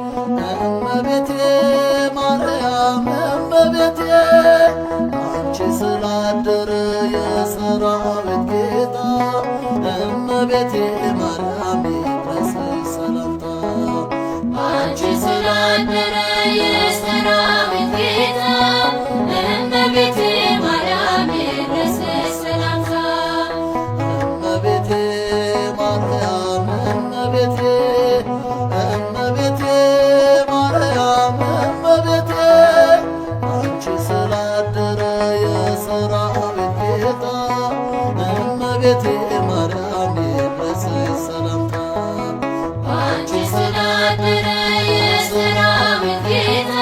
እመቤቴ ማርያም እመቤቴ አንቺ ስላደረ የሰራዊት ጌታ እመቤቴ ማርያም ይድረስሽ ሰላምታ አንቺ ስላደረ የሰራዊት ጌታ እመቤቴ ማርያም ይድረስሽ ሰላምታ እመቤቴ ማርያም እመቤቴ እመቤቴ ማርያም ይድረስሽ ሰላምታ አንቺ ስላደረ የሰራዊት ጌታ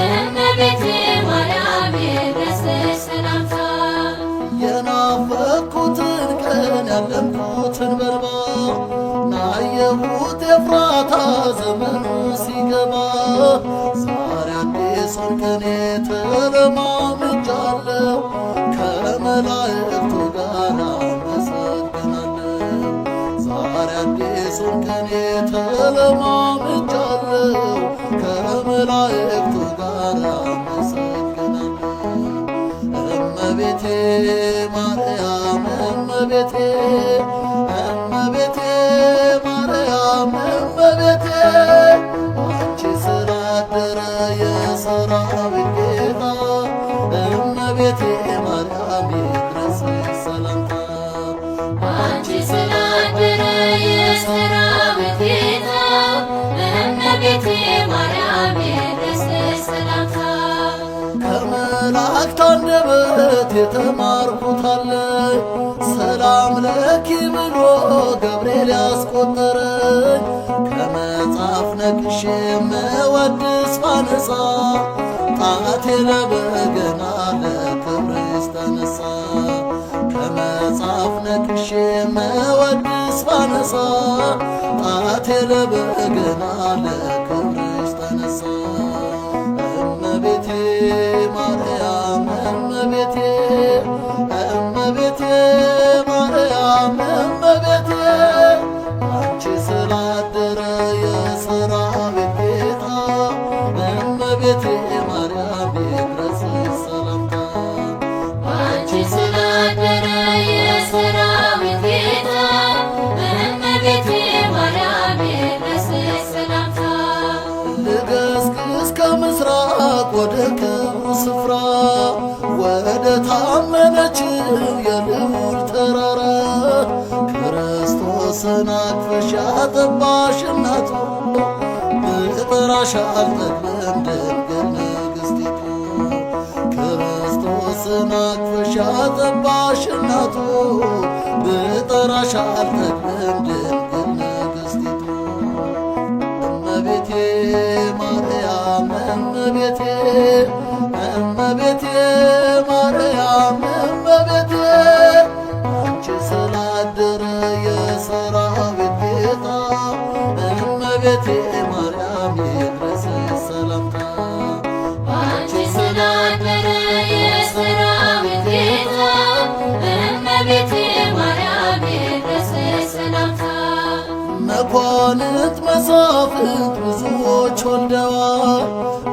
እመቤቴ ማርያም ይድረስሽ ሰላምታ የናፈቅኩትን ቀን ያለምኩትን በልባ ናየሁት ኤፍራታ ዘመኑ ሲገባ ዛሬ አዲሱን ቀን ተለማምጃለሁ ከመላእክቱ ጋር አመሰግናለሁ ዛሬ አዲሱን ቀን ተለማምጃለሁ ከመላእክቱ ጋር አመሰግናለሁ እመቤቴ ማርያም እመቤቴ እመቤቴ ማርያም እመቤቴ አንቺ ስላደረ የሰራዊት ጌታ እመቤቴ ማርያም ይድረስሽ ሰላምታ አንቺ ስላደረ የሰራዊት ጌታ እመቤቴ ማርያም ይድረስሽ ሰላምታ ከመላእክት አንደበት የተማርኩት አለ ሰላም ለኪ ብሎ ገብርኤል ያስቆጠረኝ ከመጽሐፍ ነቅሼ መወድስ ባነሳ ጣቴ ለበገና ለክብርሽ ተነሳ ከመጽሐፍ ነቅሼ መወድስ ባነሳ ጣቴ ለበገና ለክብርሽ ተነሳ እመቤቴ ማርያም እመቤቴ እመቤቴ ማርያም እመቤቴ አንቺ ስላደረ የሰራዊት ጌታ እመቤቴ ማርያም ይድረስሽ ሰላምታ አንቺ ስላደረ የሰራዊት ጌታ እመቤቴ ማርያም ይድረስሽ ሰላምታ ልገስግስ ከምስራቅ ወደ ክብሩ ስፍራ ወደ ታመነችው የልዑል ተራራ ክርስቶስን አቅፈሽ ያጠባሽ እናቱ ብጠራሽ አልጠግብም ድንግል ንግሥቲቱ ክርስቶስን አቅፈሽ ያጠባሽ እናቱ ብጠራሽ አልጠግብም ድንግል ንግሥቲቱ እመቤቴ ማርያም እመቤቴ እመቤቴ ማርያም እመቤቴ አንቺ ስላደረ የሰራዊት ጌታ እመቤቴ ማርያም ይድረስሽ ሰላምታ አንቺ ስላደረ የሰራዊት ጌታ እመቤቴ ማርያም ይድረስሽ ሰላምታ መኳንንት መሳፍንት ብዙዎች ወልደዋል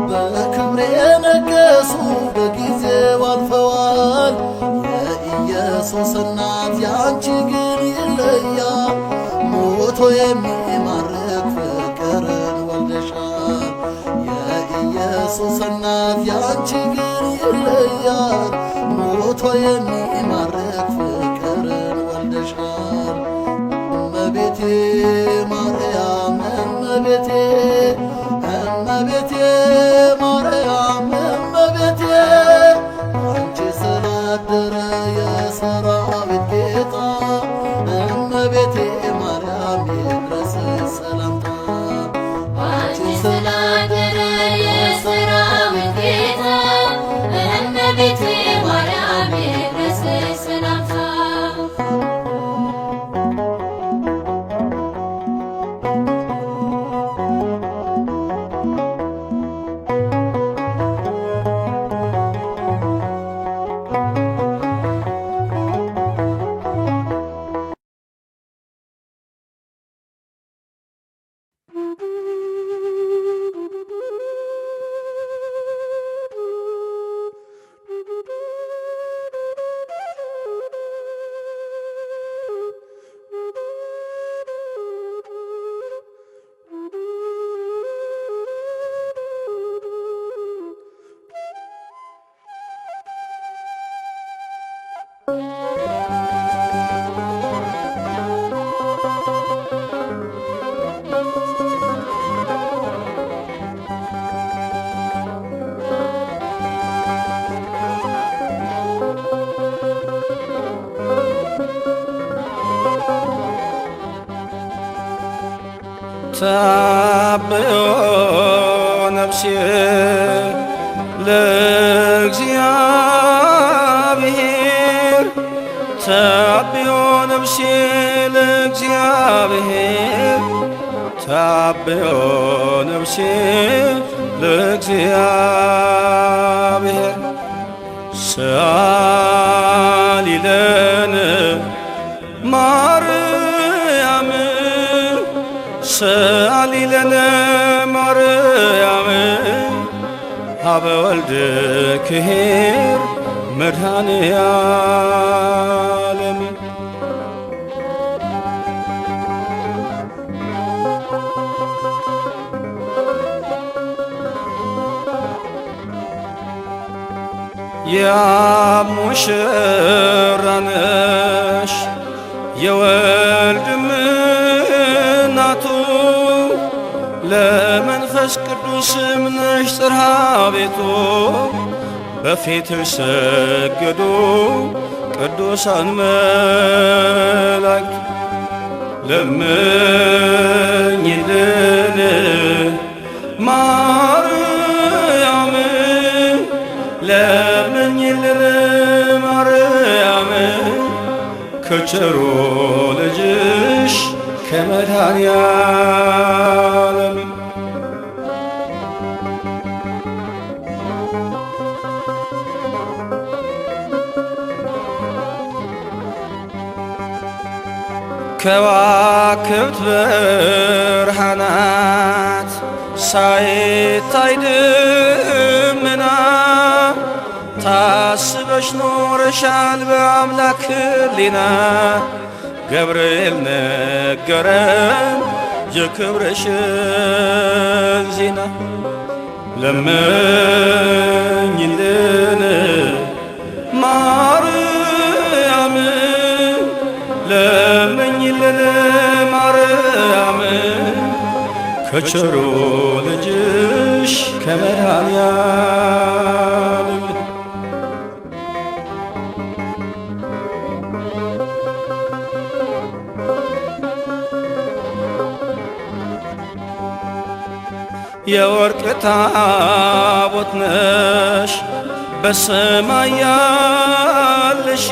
በክብር የነገሱ በጊዜው አልፈዋል የኢየሱስ እናት ያንቺ ግን ይለያል ሞቶ የሚማርክ ፍቅርን ወልደሻል የኢየሱስ እናት ያንቺ ግን ይለያል ሞቶ የሚማርክ ፍቅርን ወልደሻል እመቤቴ ማርያም እመቤቴ እመቤቴ ማርያም እመቤቴ አንቺ ስላደረ የሰራዊት ጌታ እመቤቴ ማርያም ይድረስሽ ሰላምታ አንቺ ስላደረ የሰራዊት ጌታ እመቤቴ ማርያም ይድረስሽ ሰላምታ ታብዮ ነፍሴ ለእግዚአብሔር ታብዮ ነፍሴ ለእግዚአብሔር ታብዮ ነፍሴ ለእግዚአብሔር ሰአሊ ለነ ማርያም ሰአሊ ለነ ማርያም ሀበ ወልድክሔር መድኃኔ ዓለም የሙሽራ ነሽ የወልድም እናቱ ለመንፈስ ቅዱስም ነሽ ጽርሐ ቤቱ በፊትሽ ሰገዱ ቅዱሳን መላእክት ለምኝልን ማርያም ለምኝልን ማርያም ከቸሮ ልጅሽ ከመድኃኔ ዓለም ከዋክብት ብርሃናት ሳይታይ ደመና ታስበሽ ኖረሻል በአምላክ ሕሊና ገብርኤል ነገረን የክብርሽን ዜና ለምኝልን ማርያም ለምኝልን ማርያም ከቸሩ ልጅሽ ከመድኃኔ ዓለም የወርቅ ታቦት ነሽ በሰማይ ያለሽ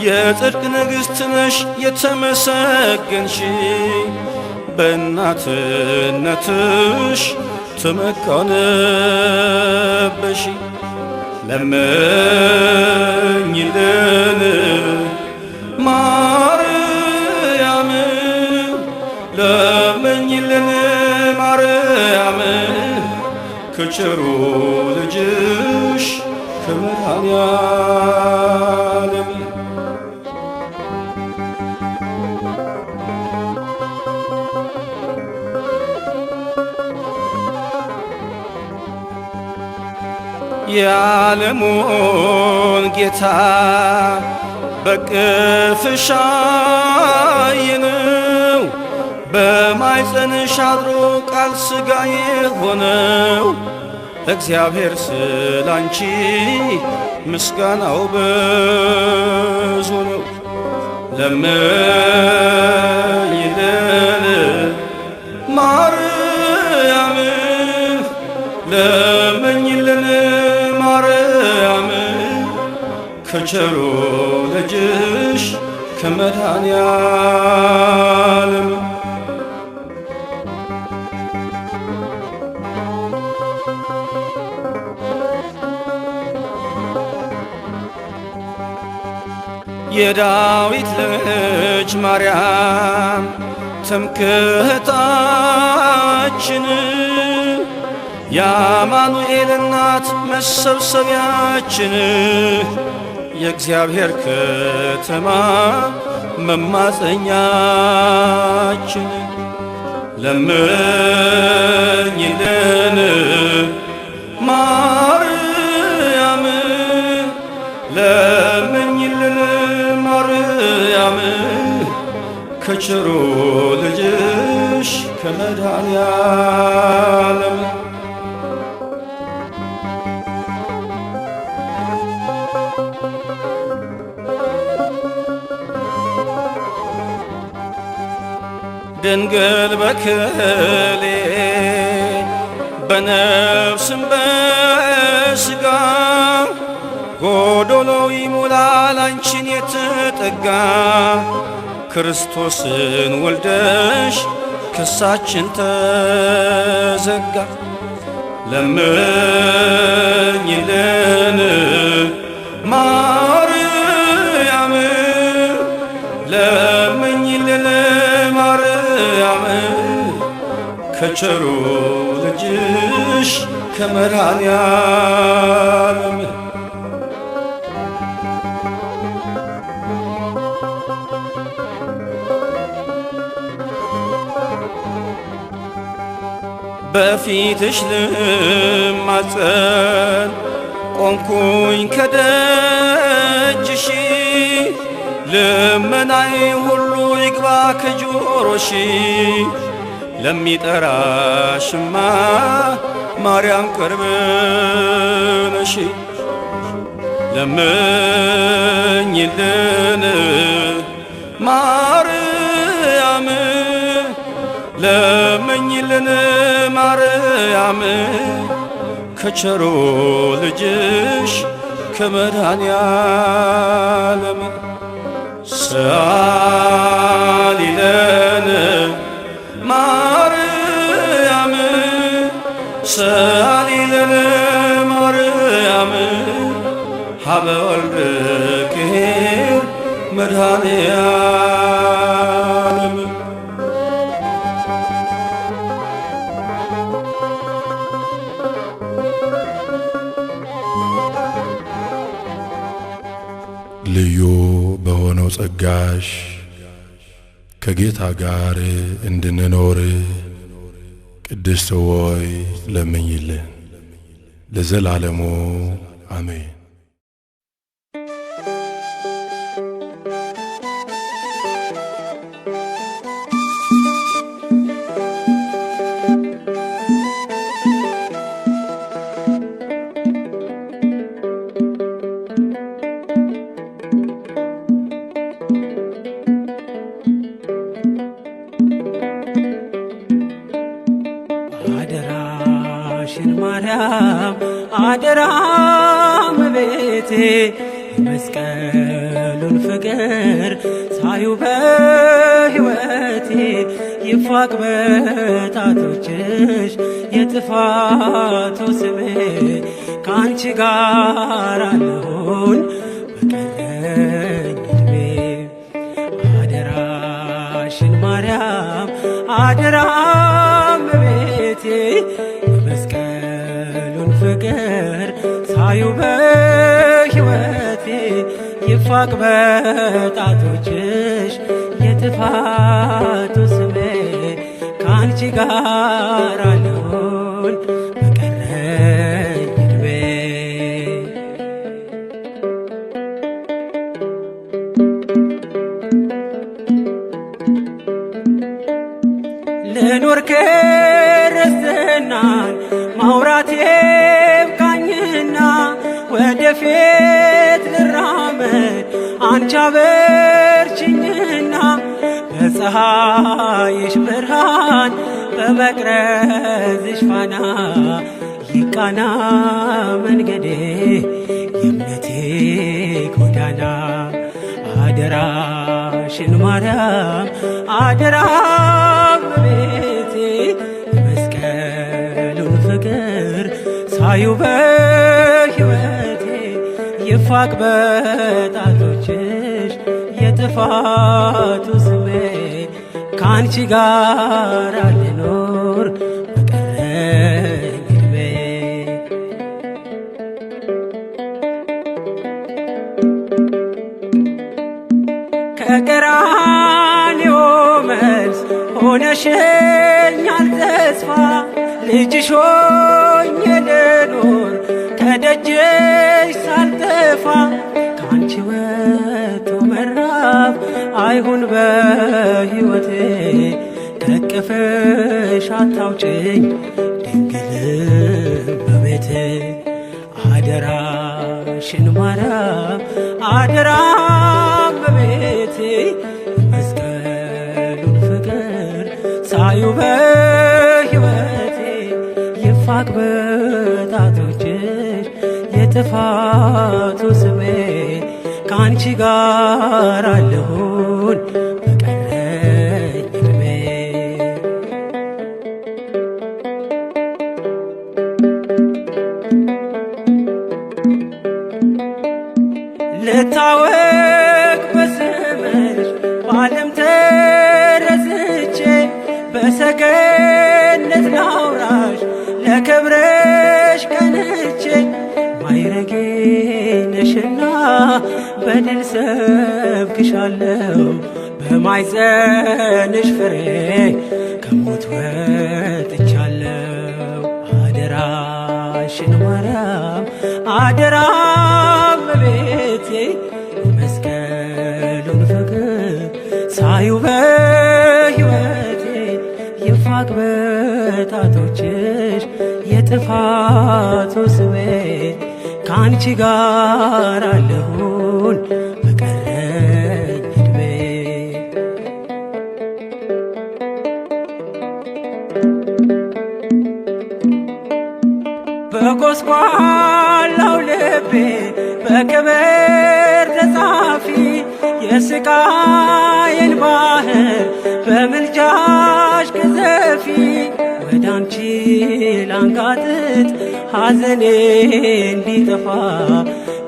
የጽድቅ ንግሥት ነሽ የተመሰገንሽ በእናትነትሽ ተመካንበሽ ለምኝልን ማርያም ለምኝልን ማርያም ከቸሩ ልጅሽ ከመድኃኔ ዓለም የዓለሙን ጌታ በቅፍሽ አየነው በማኅፀንሽ አድሮ ቃል ሥጋ የሆነው እግዚአብሔር ስላንቺ ምስጋናው ብዙ ነው ለምኝልን ማርያም ለምኝልን ማርያም ከቸሩ ልጅሽ ከመድኃኔ ዓለም የዳዊት ልጅ ማርያም ትምክህታችን የአማኑኤል እናት መሰብሰቢያችን የእግዚአብሔር ከተማ መማፀኛችን ለምኝልን ማርያም ለምኝልን ማርያም ከቸሩ ልጅሽ ከመድኃኔ ዓለም ድንግል በክሌ በነፍስም በሥጋ ጎዶሎ ይሞላል አንቺን የተጠጋ ክርስቶስን ወልደሽ ክሳችን ተዘጋ። ለምኝልን ማርያም ለምኝልን ማርያም ከቸሩ ልጅሽ ከመድኃኔዓለም በፊትሽ ልማጸን ቆምኩኝ ከደጅሽ ልመናዬ ሁሉ ይግባ ከጆሮሽ ለሚጠራሽማ ማርያም ቅርብ ነሽ። ለምኝልን ማርያም ለምኝልን ማርያም ከቸሩ ልጅሽ ከመድኃኔዓለም ሰአሊለን ማርያም ሰአሊለን ማርያም ሀበ ወልድኪ መድኃኔዓለም ልዩ በሆነው ጸጋሽ ከጌታ ጋር እንድንኖር ቅድስት ሆይ ለምኝልን ለዘላለሙ አሜን። አደራሽን ማርያም አደራ እመቤቴ የመስቀሉን ፍቅር ሳዩ በሕይወቴ ይፋቅ በጣቶችሽ የጥፋቱ ስሜ ከአንቺ ጋር አለሁኝ በቀረኝ ዕድሜ። አደራሽን ማርያም አደራ እመቤቴ የመስቀሉን ፍቅር ሳዩ በሕይወቴ ይፋቅ በጣቶችሽ የጥፋቱ ስሜ ከአንቺ ጋር አለሁኝ በቀረኝ ዕድሜ። ልኑር ክርስትናን ማውራቴ ይብቃኝና ወደፊት ልራመድ አንቺ አበርችኝና በፀሐይሽ ብርሃን በመቅረዝሽ ፋና ይቃና መንገዴ የእምነቴ ጎዳና። አደራሽን ማርያም አደራ እመቤቴ የመስቀሉን ፍቅር ሳዩ በሕይወቴ ይፋቅ በጣቶችሽ የጥፋቱ ስሜ ከአንቺ ጋር ልኖር በቀረኝ ዕድሜ። ከቀራንዮ መልስ ሆነሽኛል ተስፋ ልጅሽ ሆኜ ልኖር ከደጅሽ ሳልጠፋ ከአንቺ ወጥቶ መራብ አይሁን በሕይወቴ ከቅፍሽ አታውጭኝ ድንግል እመቤቴ። አደራሽን ማርያም አደራ እመቤቴ የመስቀሉን ፍቅር ሳዩ በሕይወቴ ይፋቅ በጣቶችሽ የጥፋቱ ስሜ ከአንቺ ጋር አለሁን በቀረኝ ዕድሜ። ልታወቅ በስምሽ በዓለም ተረስቼ በሰገነት ላውራሽ ለክብርሽ ቀንቼ ማይረጌ ነሽና በድል ሰብክሻለሁ በማኅፀንሽ ፍሬ ከሞት ወጥቻለሁ። አደራሽን ማርያም አደራ እመቤቴ የመስቀሉን ፍቅር ሳዩ በሕይወቴ ይፋቅ በጣቶችሽ የጥፋቱ ስሜ ከአንቺ ጋር አለሁን በቀረኝ ዕድሜ። በጎስቋላው ልቤ በክብር ተጻፊ የስቃይን ባህር በምልጃሽ ቅዘፊ ወደ አንቺ ላንጋጥጥ ሐዘኔ እንዲጠፋ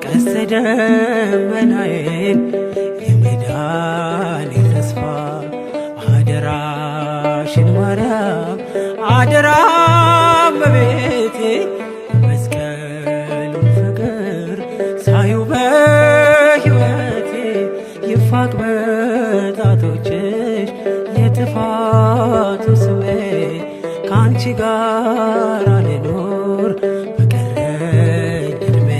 ቀስተ ደመናዬን የመዳኔ ተስፋ አደራሽን ማርያም አደራ እመቤቴ የመስቀሉን ፍቅር ሳዩ በሕይወቴ ይፋቅ በጣቶችሽ የጥፋቱ ስሜ ከአንቺ ጋር ልኖር በቀረኝ ዕድሜ።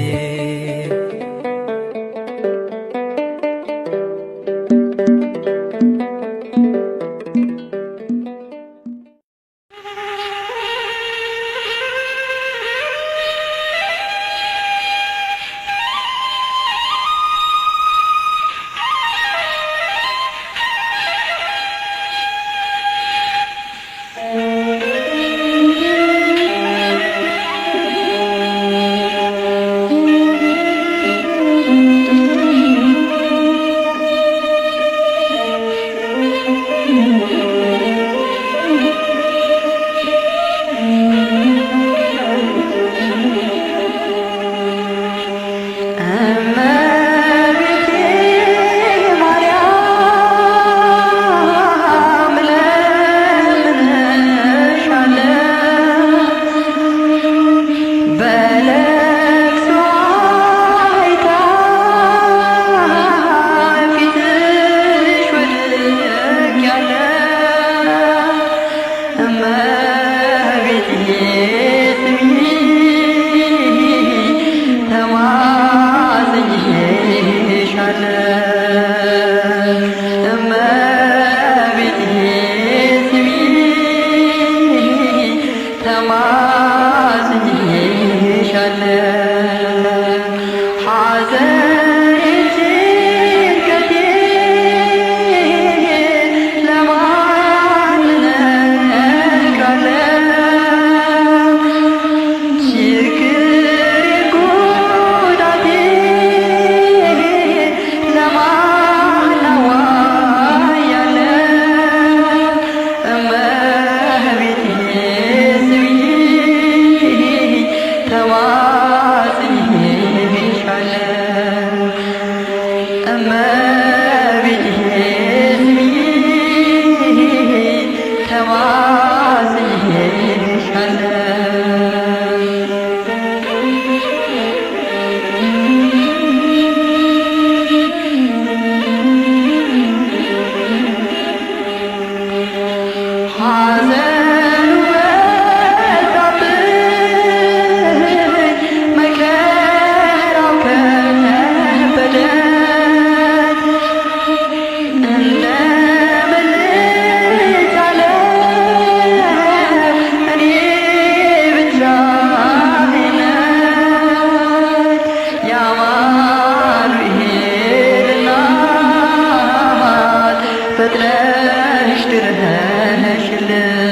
ፈጥነሽ ድረሽልን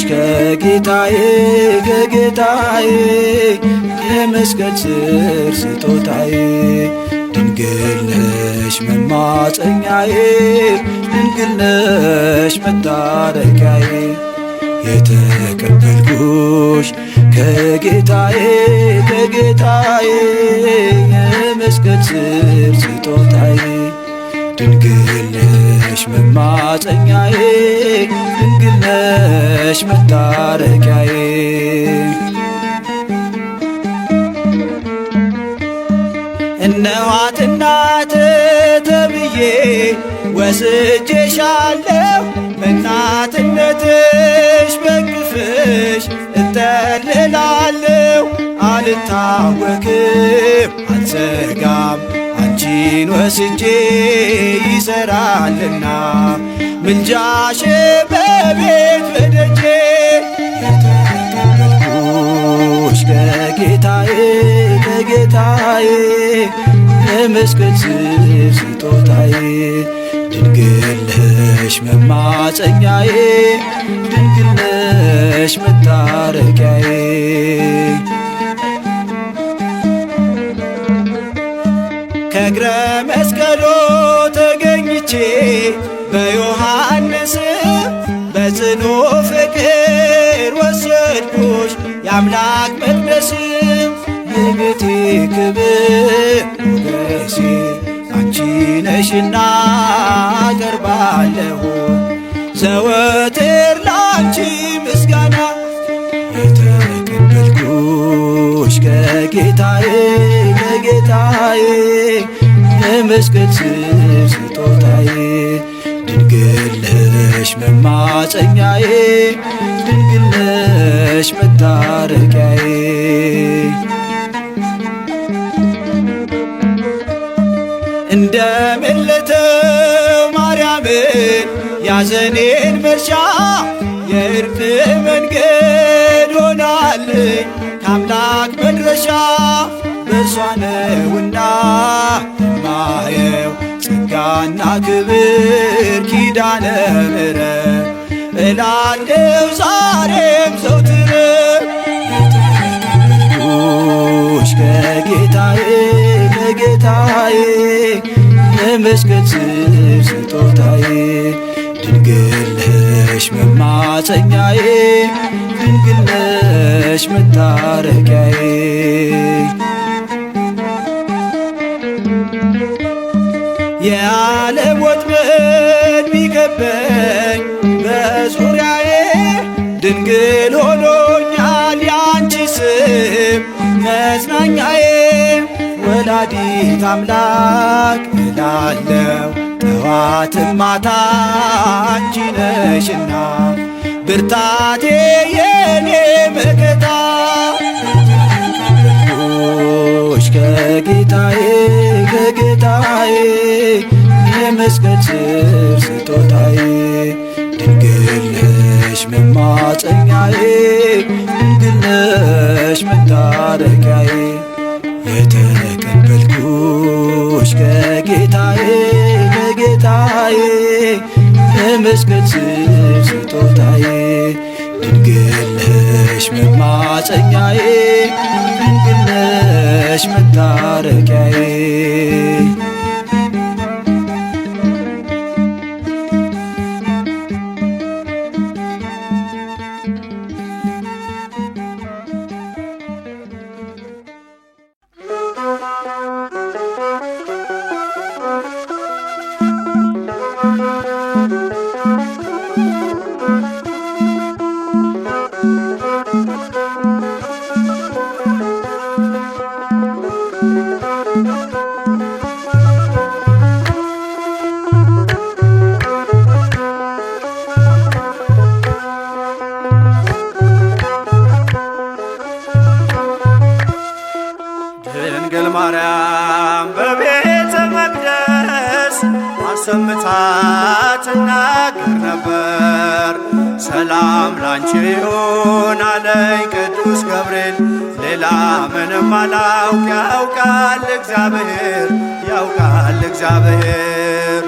ከጌታዬ ከጌታዬ የመስቀል ስር ስጦታዬ ድንግል ነሽ መማፀኛዬ ድንግል ነሽ መታረቂያዬ የተቀበልኩሽ ከጌታዬ ከጌታዬ የመስቀል ስር ስጦታዬ ድንግል ነሽ መማፀኛዬ ድንግል ነሽ መታረቂያዬ እነኋት እናት ተብዬ ወስጄሻለሁ በእናትነትሽ በቅፍሽ እጠልላለሁ አልታወክም አልሰጋም አንቺን ወስጄ ይሰራልና ምልጃሽ በቤት በደጄ የተቀበልኩሽ ከጌታዬ ከጌታዬ የመስቀል ስር ስጦታዬ ድንግል ነሽ መማፀኛዬ ድንግል ነሽ መታረቂያዬ ከእግረ መስቀሉ ተገኝቼ በዮሐንስ በጽኑ ፍቅር ወሰድኩሽ የአምላክ መቅደስ የቤቴ ክብር ሞገሴ አንቺ ነሽና አቀርባለሁ ዘወትር ላንቺ ምስጋና የተቀበልኩሽ ከጌታዬ ከጌታዬ የመስቀል ስር ስጦታዬ ድንግል ነሽ መማፀኛዬ ድንግል ነሽ መታረቂያዬ እንደምለተው ማርያምን ያዘኔን መርሻ የእርቅ መንገድ ሆናልኝ ከአምላክ መድረሻ በእርሷ ነውና የማየው ጸጋና ክብር ኪዳነ ምሕረት እላለሁ ዛሬም ዘወትር የተቀበልኩሽ ከጌታዬ ከጌታዬ የመስቀል ስር ስጦታዬ ድንግል ነሽ መማፀኛዬ ድንግል ነሽ መታረቂያዬ የዓለም ወጥመድ ቢከበኝ በዙሪያዬ ድንግል ሆኖኛል ያንቺ ስም መጽናኛዬ ወላዲት አምላክ እላለሁ ጠዋትም ማታ አንቺ ነሽና ብርታቴ የኔ መከታ የተቀበልኩሽ ከጌታዬ ከጌታዬ የመስቀል ስር ስጦታዬ ድንግል ነሽ መማፀኛዬ ድንግል ነሽ መታረቂያዬ የተቀበልኩሽ ከጌታዬ ከጌታዬ የመስቀል ስር ስጦታዬ ድንግል ነሽ መማፀኛዬ ድንግል ነሽ መታረቂያዬ ድንግል ማርያም በቤተ መቅደስ አሰምታ ትናገር ነበር። ሰላም ላንቺ ይሁን አለኝ ቅዱስ ገብርኤል፣ ሌላ ምንም አላውቅ ያውቃል እግዚአብሔር ያውቃል እግዚአብሔር።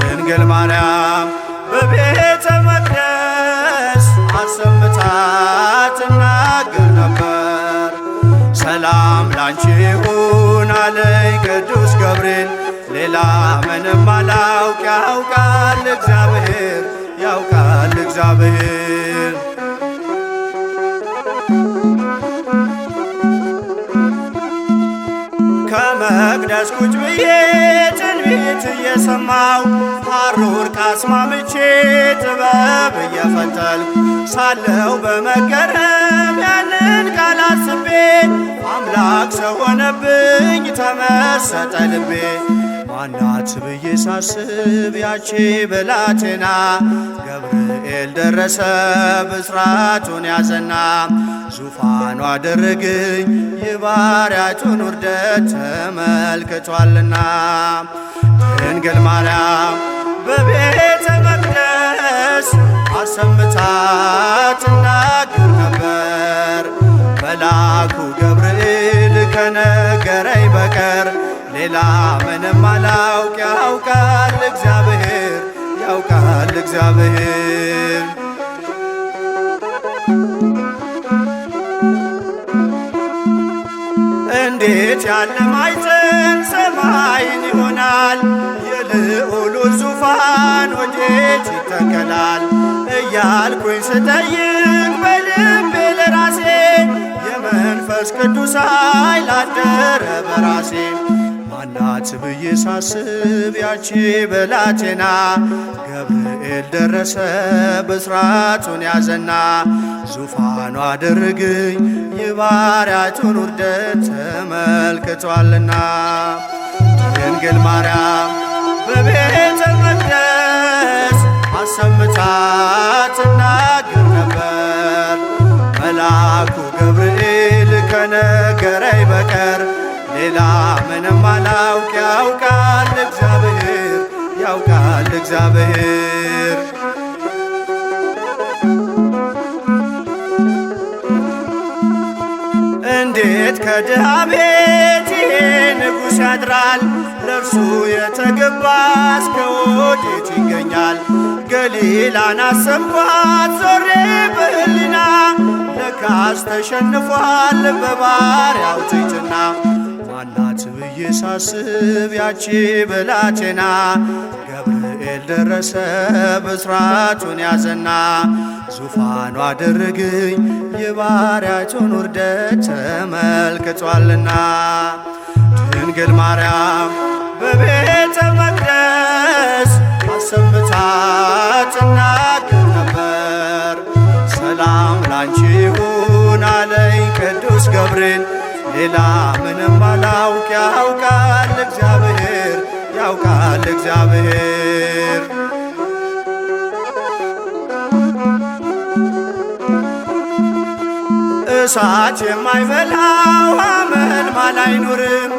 ድንግል ማርያም በቤተ መቅደስ አሰምታ ላንቺ ይሁን አለኝ ቅዱስ ገብርኤል። ሌላ ምንም አላውቅ ያውቃል እግዚአብሔር ያውቃል እግዚአብሔር። ከመቅደስ ቁጭ ብዬ ትንቢት እየሰማው ሐሩር ካስማምቼ ጥበብ እየፈተልኩ ሳለው በመገረም ያንን ቃል አስቤ አምላክ ሰው ሆነብኝ ተመሰጠ ልቤ። ማናት ብዬ ሳስብ ያቺ ብላቴና ገብርኤል ደረሰ ብስራቱን ያዘና ዙፋኑ አደረገኝ የባሪያቱን ውርደት ተመልክቷልና። ድንግል ማርያም በቤተ መቅደስ አሰምታ ትናገር ነበር። መልአኩ ገብርኤል ከነገረኝ በቀር ሌላ ምንም አላውቅ ያውቃል እግዚአብሔር ያውቃል እግዚአብሔር። እንዴት ያለ ማኅፀን ሰማይን ይሆናል? የልዑሉ ዙፋን ወዴት ይተከላል? እያልኩኝ ስጠይቅ በልቤ ለራሴ የመንፈስ ቅዱስ ኃይል አደረ በራሴ። ማናት ብዬ ሳስብ ያቺ ብላቴና ገብርኤል ደረሰ ብስራቱን ያዘና ዙፋኑ አደረገኝ የባሪያቱን ውርደት ተመልክቷልና። ድንግል ማርያም በቤተ መቅደስ አሰምታ ትናገር ነበር። መልአኩ ገብርኤል ከነገረኝ በቀር ሌላ ምንም አላውቅ ያውቃል እግዚአብሔር ያውቃል እግዚአብሔር። እንዴት ከድሃ ቤት ይሄ ንጉሥ ያድራል? ለእርሱ የተገባ እስከ ወዴት ይገኛል? ገሊላን አሰብኳት ዞሬ በሕሊና ለካስ ተሸንፏል በባሪያው ትሕትና። ማናት ብዬ ሳስብ ያቺ ብላቴና ገብርኤል ደረሰ ብስራቱን ያዘና ዙፋኑ አደረገኝ የባሪያቱን ውርደት ተመልክቷልና። ድንግል ማርያም በቤተ መቅደስ አሰምታ ትናገር ነበር። ሰላም ላንቺ ይሁን አለኝ ቅዱስ ገብርኤል። ሌላ ምንም አላውቅ ያውቃል እግዚአብሔር ያውቃል እግዚአብሔር። እሳት የማይበላው ሐመልማል አይኖርም።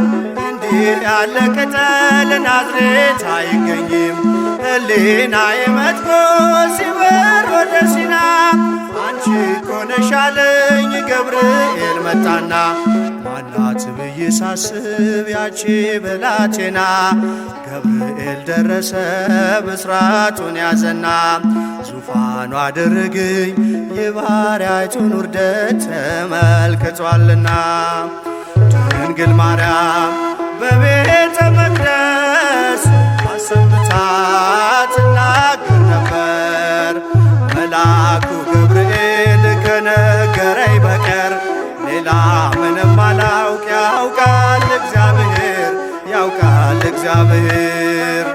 እንዲህ ያለ ቅጠል ናዝሬት አይገኝም። ሕሊናዬ መጥቶ ሲበር ወደ ሲና አንቺ እኮ ነሽ አለኝ ገብርኤል መጣና። ማናት ብዬ ሳስብ ያቺ ብላቴና ገብርኤል ደረሰ ብስራቱን ያዘና ዙፋኑ አደረገኝ የባሪያቱን ውርደት ተመልክቷልና። ድንግል ማርያም በቤተ መቅደስ አሰምታ ትናገር ነበር። መልአኩ ገብርኤል ከነገረኝ በቀር ሌላ ምንም አላውቅ ያውቃል እግዚአብሔር ያውቃል እግዚአብሔር።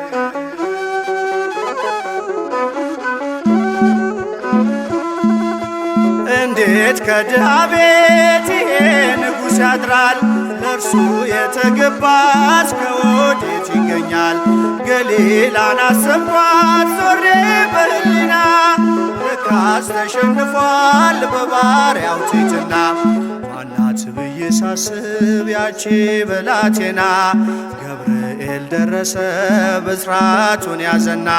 እንዴት ከድሃ ቤት ይሄ ንጉሥ ያድራል? ለእርሱ የተገባ እስከ ወዴት ይገኛል? ገሊላን አሰብኳት ዞሬ በሕሊና ለካስ ተሸንፏል በባሪያው ትሕትና። ማናት ብዬ ሳስብ ያቺ ብላቴና ገብርኤል ደረሰ ብስራቱን ያዘና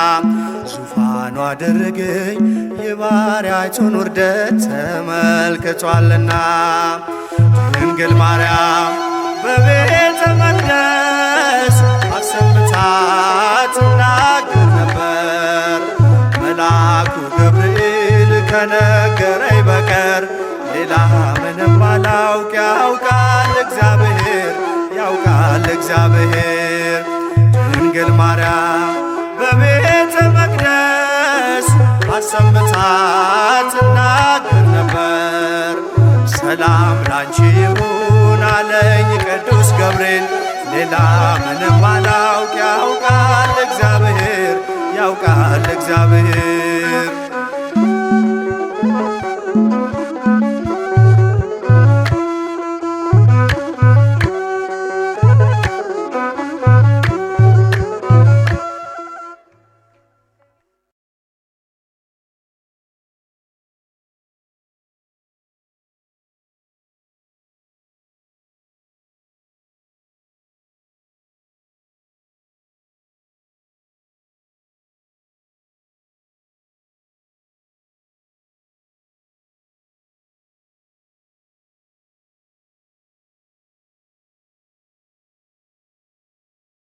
ዙፋኑ አደረገኝ የባሪያቱን ውርደት ተመልክቷልና። ድንግል ማርያም በቤተ መቅደስ አሰምታ ትናገር ነበር። መልአኩ ገብርኤል ከነገረኝ በቀር ሌላ ምንም አላውቅ ያውቃል እግዚአብሔር ያውቃል እግዚአብሔር። ድንግል ማርያም በቤተ መቅደስ አሰምታ ትናገር ነበር። ሰላም ላንቺ ይሁን አለኝ ቅዱስ ገብርኤል ሌላ ምንም አላውቅ ያውቃል እግዚአብሔር ያውቃል እግዚአብሔር።